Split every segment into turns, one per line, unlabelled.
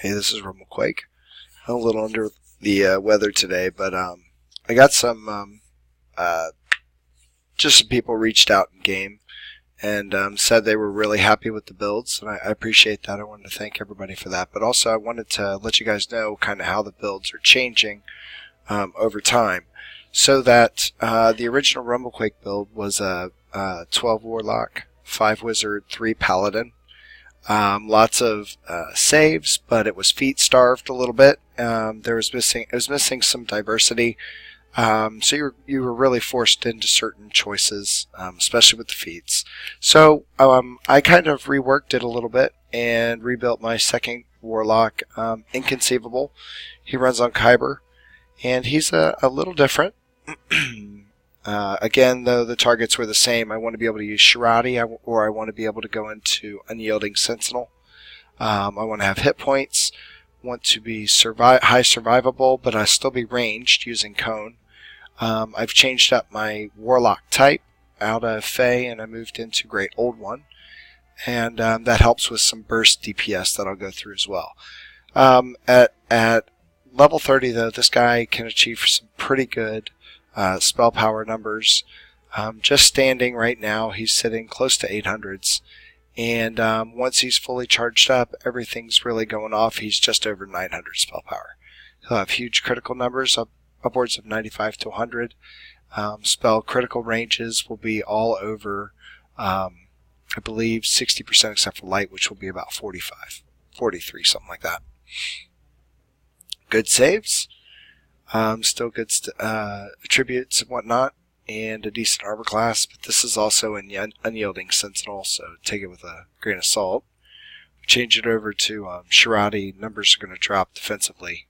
Hey, this is Rumblequake. I'm a little under the weather today, but I got some just some people reached out in game and said they were really happy with the builds, and I appreciate that. I wanted to thank everybody for that, but also I wanted to let you guys know kind of how the builds are changing over time, so that the original Rumblequake build was a 12 Warlock, 5 Wizard, 3 Paladin. Lots of saves, but it was feat starved a little bit. It was missing some diversity. So you were really forced into certain choices, especially with the feats. So I kind of reworked it a little bit and rebuilt my second Warlock, Inkenseveh. He runs on Kyber, and he's a little different. Again, though the targets were the same, I want to be able to use Shirati, or I want to be able to go into Unyielding Sentinel. I want to have hit points, want to be high survivable, but I still be ranged using Cone. I've changed up my Warlock type out of Fey, and I moved into Great Old One, and that helps with some burst DPS that I'll go through as well. At level 30, though, this guy can achieve some pretty good spell power numbers. Just standing right now, he's sitting close to 800s, and once he's fully charged up, everything's really going off. He's just over 900 spell power. He'll have huge critical numbers, upwards of 95 to 100. Spell critical ranges will be all over, I believe, 60% except for light, which will be about 45, 43, something like that. Good saves. Still good attributes and whatnot, and a decent armor class, but this is also in Unyielding Sentinel, so take it with a grain of salt. Change it over to Shirati, numbers are going to drop defensively.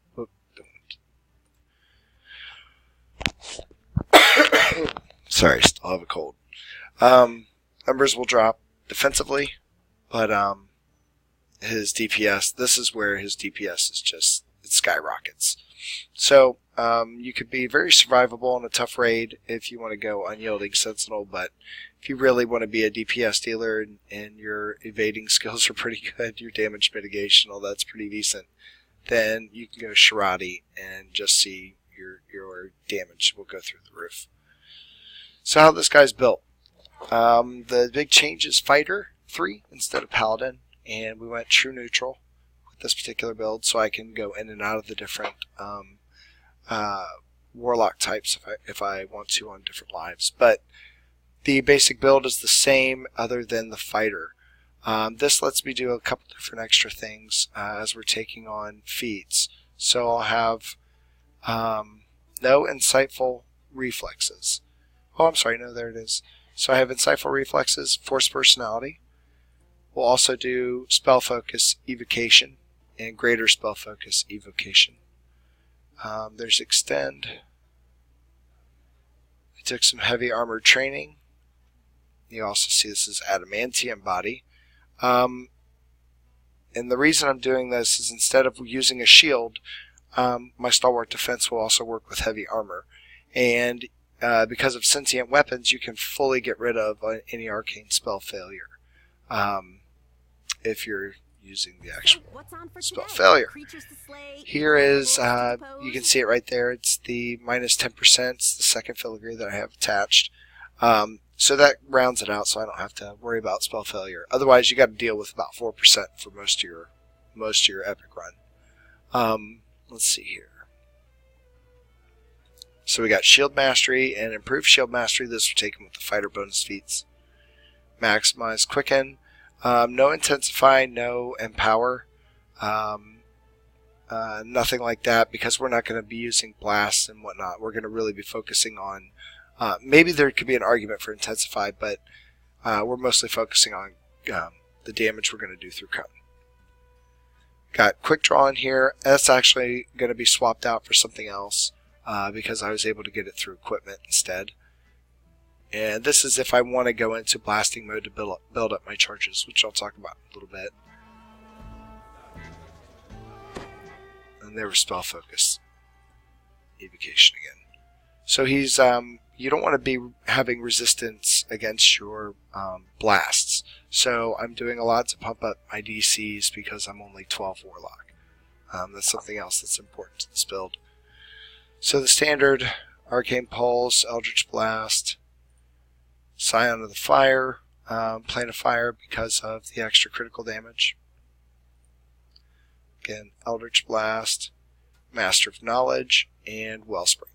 Sorry, still have a cold. Numbers will drop defensively, but his DPS, this is where his DPS is just, it skyrockets. So you could be very survivable in a tough raid if you want to go Unyielding Sentinel, but if you really want to be a DPS dealer and your evading skills are pretty good, your damage mitigation, all that's pretty decent, then you can go Shirati and just see your damage will go through the roof. So how this guy's built. The big change is Fighter 3 instead of Paladin, and we went true neutral this particular build, so I can go in and out of the different Warlock types if I want to on different lives. But the basic build is the same other than the Fighter. This lets me do a couple different extra things as we're taking on feats. So I'll have no insightful reflexes. Oh, I'm sorry, no, there it is. So I have insightful reflexes, force personality. We'll also do spell focus evocation and greater spell focus evocation. There's extend. I took some heavy armor training. You also see this is adamantium body. And the reason I'm doing this is instead of using a shield, my stalwart defense will also work with heavy armor. And because of sentient weapons, you can fully get rid of any arcane spell failure if you're using the actual spell failure. Here is, you can see it right there, it's the minus 10%, it's the second filigree that I have attached. So that rounds it out, so I don't have to worry about spell failure. Otherwise, you got to deal with about 4% for most of your epic run. Let's see here. So we got Shield Mastery and Improved Shield Mastery. This will take them with the Fighter bonus feats. Maximize Quicken. No Intensify, no Empower. Nothing like that, because we're not going to be using blasts and whatnot. We're going to really be focusing on, maybe there could be an argument for Intensify, but we're mostly focusing on the damage we're going to do through Cone. Got Quick Draw in here. That's actually going to be swapped out for something else because I was able to get it through equipment instead. And this is if I want to go into blasting mode to build up my charges, which I'll talk about in a little bit. And there was spell focus evocation again. So he's you don't want to be having resistance against your blasts. So I'm doing a lot to pump up my DCs because I'm only 12 Warlock. That's something else that's important to this build. So the standard Arcane Pulse, Eldritch Blast, Scion of the Fire, Plane of Fire because of the extra critical damage. Again, Eldritch Blast, Master of Knowledge, and Wellspring.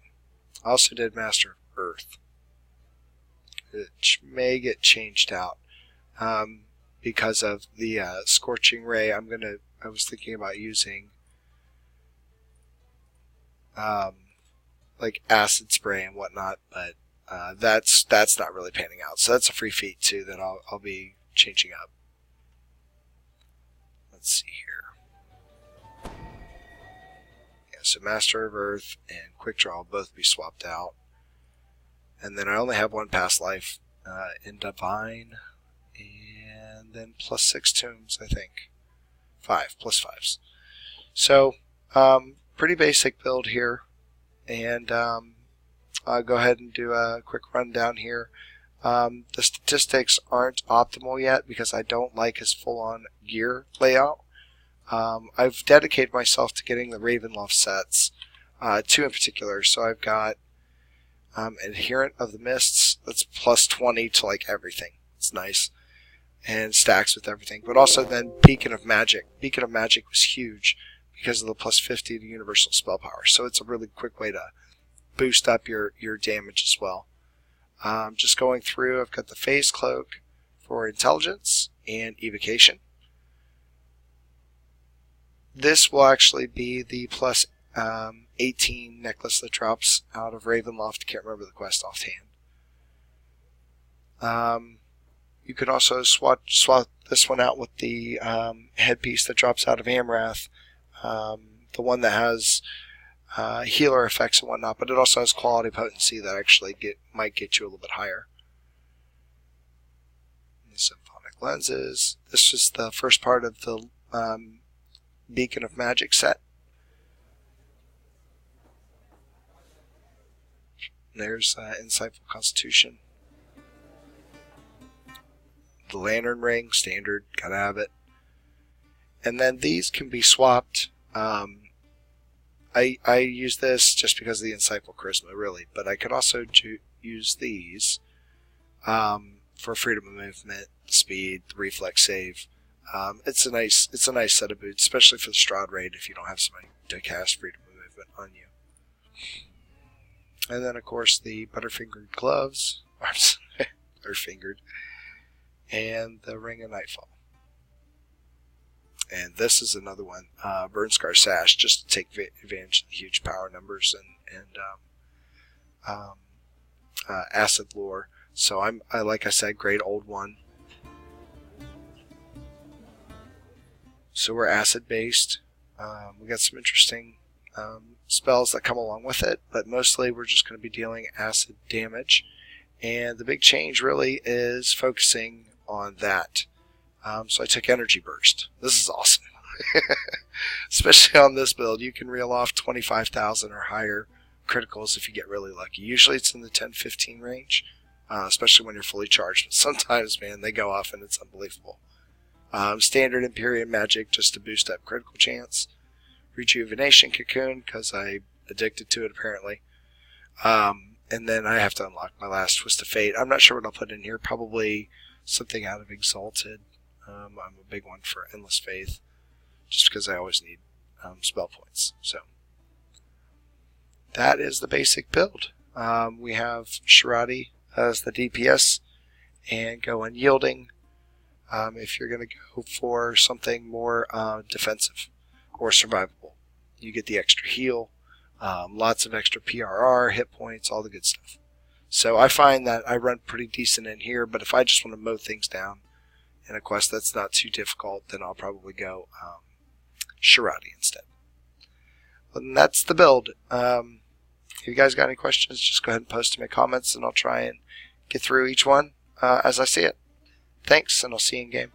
I also did Master of Earth, which may get changed out because of the Scorching Ray. I was thinking about using like acid spray and whatnot, but that's not really panning out. So that's a free feat too that I'll be changing up. Let's see here. Yeah, so Master of Earth and Quick Draw will both be swapped out. And then I only have one past life in Divine, and then +6 tombs, I think. 5, +5s. So, pretty basic build here. And I'll go ahead and do a quick rundown here. The statistics aren't optimal yet because I don't like his full-on gear layout. I've dedicated myself to getting the Ravenloft sets, 2 in particular. So I've got Adherent of the Mists, that's +20 to like everything. It's nice. And stacks with everything. But also then Beacon of Magic. Beacon of Magic was huge because of the +50 to universal spell power. So it's a really quick way to boost up your damage as well. Just going through, I've got the Phase Cloak for Intelligence and Evocation. This will actually be the +18 necklace that drops out of Ravenloft. Can't remember the quest offhand. You could also swap this one out with the headpiece that drops out of Amrath. The one that has healer effects and whatnot, but it also has quality potency that actually might get you a little bit higher. The Symphonic Lenses. This is the first part of the Beacon of Magic set. There's Insightful Constitution. The Lantern Ring, standard, gotta have it. And then these can be swapped. I use this just because of the Insightful Charisma, really, but I could also use these for freedom of movement, speed, the reflex save. It's a nice set of boots, especially for the Strahd raid if you don't have somebody to cast freedom of movement on you. And then, of course, the Butterfingered gloves, Butterfingered, and the Ring of Nightfall. And this is another one, Burnscar Sash, just to take advantage of the huge power numbers and acid lore. So I like I said, great old one. So we're acid based. We got some interesting spells that come along with it, but mostly we're just going to be dealing acid damage. And the big change really is focusing on that. So I took Energy Burst. This is awesome. Especially on this build, you can reel off 25,000 or higher criticals if you get really lucky. Usually it's in the 10-15 range, especially when you're fully charged. But sometimes, man, they go off and it's unbelievable. Standard Empyrean Magic just to boost up critical chance. Rejuvenation Cocoon because I addicted to it apparently. And then I have to unlock my last Twist of Fate. I'm not sure what I'll put in here. Probably something out of Exalted. I'm a big one for Endless Faith, just because I always need spell points. So that is the basic build. We have Shirati as the DPS and go unyielding if you're going to go for something more defensive or survivable. You get the extra heal, lots of extra PRR, hit points, all the good stuff. So I find that I run pretty decent in here, but if I just want to mow things down in a quest that's not too difficult, then I'll probably go Shirati instead. And that's the build. If you guys got any questions, just go ahead and post them in comments, and I'll try and get through each one as I see it. Thanks, and I'll see you in game.